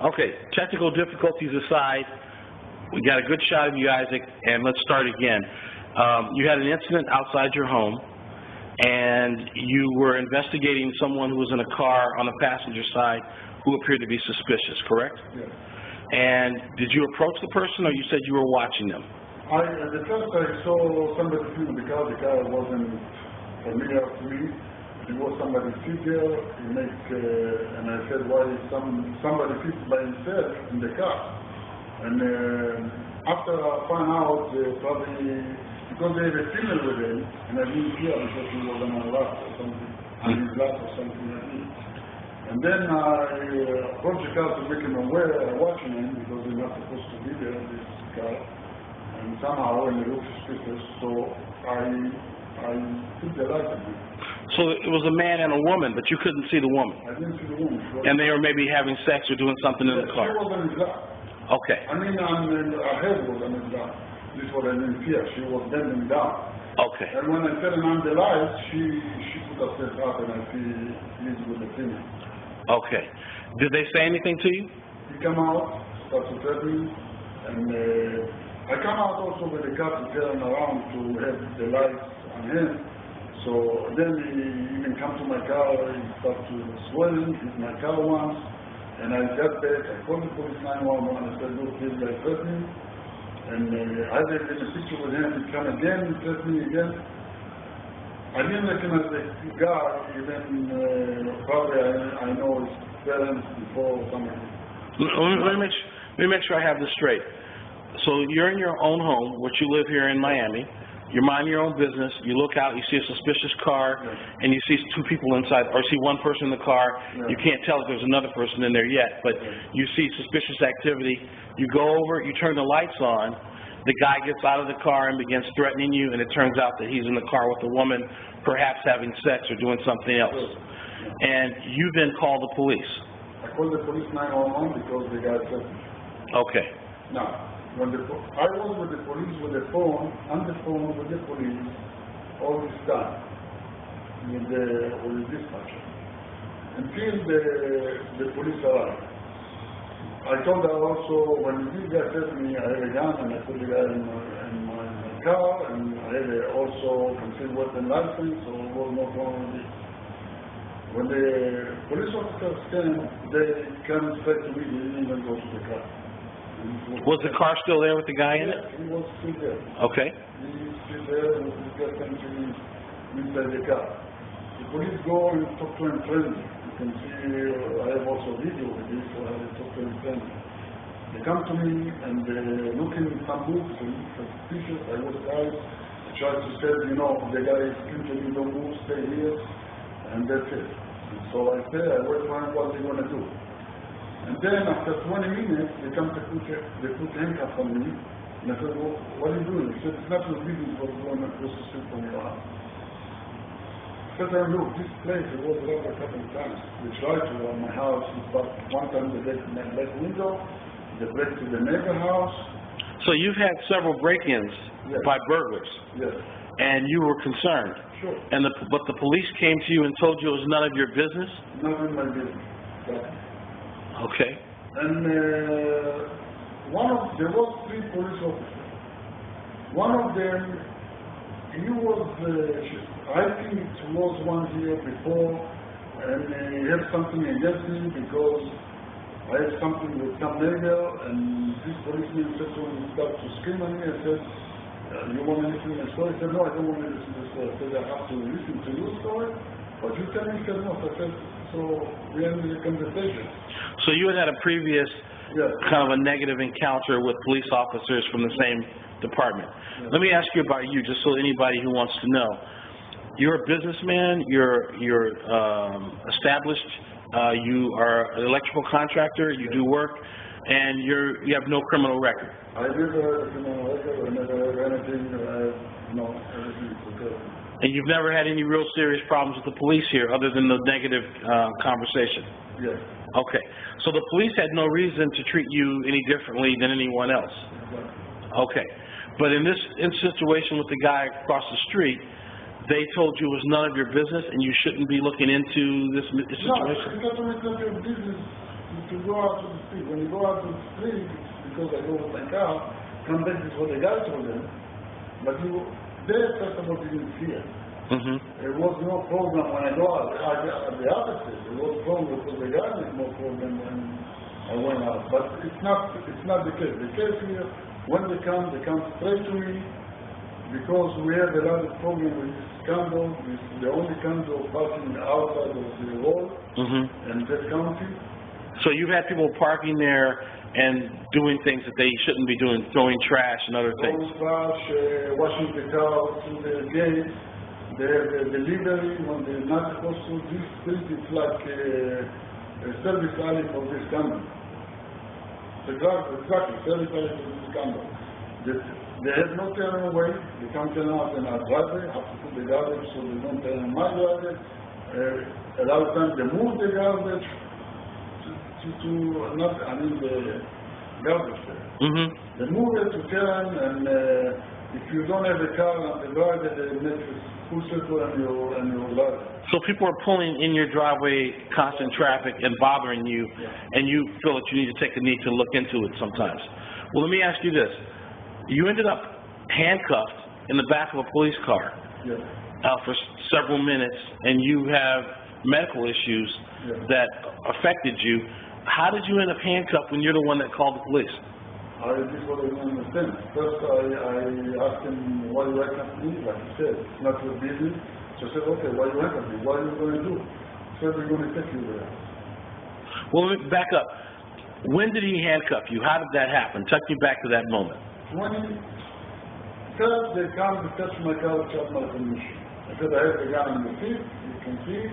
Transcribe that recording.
Okay, technical difficulties aside, we got a good shot of you, Isaac, and let's start again. You had an incident outside your home, and you were investigating someone who was in a car on the passenger side who appeared to be suspicious, correct? Yes. And did you approach the person, or you said you were watching them? At the first I saw somebody sitting in the car wasn't familiar to me. It was somebody sit there, and I said, why is somebody sits by himself in the car? And after I found out, probably, because they had a female with him, and I didn't hear because he was on my lap or something, on his lap or something like that. And then I approached the car to make him aware I'm watching him because he's not supposed to be there, this car. And somehow, and he looked suspicious, so I took the light on him. So it was a man and a woman, but you couldn't see the woman? I didn't see the woman. And they were maybe having sex or doing something in the car? She was on his lap. Okay. I mean, her head was on his lap. This is what I didn't hear. She was bending down. Okay. And when I turned on the light, she put herself up, and I see he's with the female. Okay. Did they say anything to you? He came out, started to tell me, and I come out also with the car to turn around to have the lights on him. So then he even come to my car, he started to swelling, hit my car once, and I got back, I called the police 911, I said, look, this guy hurt me, and I did a picture with him, he come again, he hurt me again. I didn't recognize the guy, even probably I know his parents before or something. Let me make sure I have this straight. So you're in your own home, which you live here in Miami. You're minding your own business. You look out, you see a suspicious car, and you see two people inside, or see one person in the car. You can't tell if there's another person in there yet, but you see suspicious activity. You go over, you turn the lights on. The guy gets out of the car and begins threatening you, and it turns out that he's in the car with a woman, perhaps having sex or doing something else. And you then call the police. I called the police 911 because the guy said. Okay. Now, when I was with the police with the phone, on the phone with the police all this time, with the dispatcher, until the police arrived. I told her also, when this guy said to me, I have a gun, and I put the guy in my car, and I had also concealed weapon license, so there was no problem with it. When the police officers came, they came straight to me, they didn't even go to the car. Was the car still there with the guy in it? He was still there. Okay. He was still there, and he got them to me inside the car. The police go and talk to him friendly. You can see, I have also video with this, so I talk to him friendly. They come to me and they look in some books and suspicious. I was guys. I tried to say, the guy is clean, don't move, stay here, and that's it. And so I say, I wait for him, what they're going to do. And then after 20 minutes, they come to put handcuffs on me. And I said, well, what are you doing? He said, it's not your business what's going on across the street from your house. I said, look, this place, it was robbed a couple of times. They tried to rob my house, but one time they break my back window, they break to the neighbor house. So you've had several break-ins by burglars. Yes. And you were concerned. Sure. And but the police came to you and told you it was none of your business? None of my business. Okay. And there was 3 police officers. One of them, he was, I think it was 1 year before, and he had something against me because I had something with some neighbor, and this policeman said to him, he started to scream at me. I said, you want to listen to the story? He said, no, I don't want to listen to the story. I said, I have to listen to your story? But you tell me, he said, no. I said, so we ended the conversation. So you had a previous kind of a negative encounter with police officers from the same department. Let me ask you about you, just so anybody who wants to know. You're a businessman, you're established, you are an electrical contractor, you do work, and you have no criminal record. I never had a criminal record, I never had anything, everything is okay. And you've never had any real serious problems with the police here other than the negative conversation? Yes. Okay. So the police had no reason to treat you any differently than anyone else? Exactly. Okay. But in this situation with the guy across the street, they told you it was none of your business and you shouldn't be looking into this situation? No, it's not your business to go out street. When you go out to the street, it's because I go with my car, come back is what the guy told them. But they, first of all, didn't see it. There was no problem when I go out. The opposite. There was a problem because the guy had more problem when I went out. But it's not the case. The case here, when they come straight to me because we have a lot of problem with this condo. This is the only condo parking outside of the wall in that county. So you've had people parking there and doing things that they shouldn't be doing, throwing trash and other things. Throwing trash, washing the car through the gate. The delivery when they're not supposed to. This street is like a service alley for this condo. Exactly, service alley for this condo. They have no turn away. They come turn out in our driveway, have to put the garbage so they don't turn in my driveway. A lot of times they move the garbage to the garbage there. They move it to turn, and if you don't have a car on the driveway, they make a full circle on your driveway. So people are pulling in your driveway, constant traffic, and bothering you, and you feel that you need to take the need to look into it sometimes. Well, let me ask you this. You ended up handcuffed in the back of a police car for several minutes, and you have medical issues that affected you. How did you end up handcuffed when you're the one that called the police? This is what I don't understand. First, I asked him, why you handcuffed me? Like he said, it's not your business. So I said, okay, why you handcuffed me? What are you going to do? He said, we're going to take you there. Well, let me back up. When did he handcuff you? How did that happen? Take me back to that moment. When first they come to touch my car without my permission. I said, I have the gun on the seat, you can see.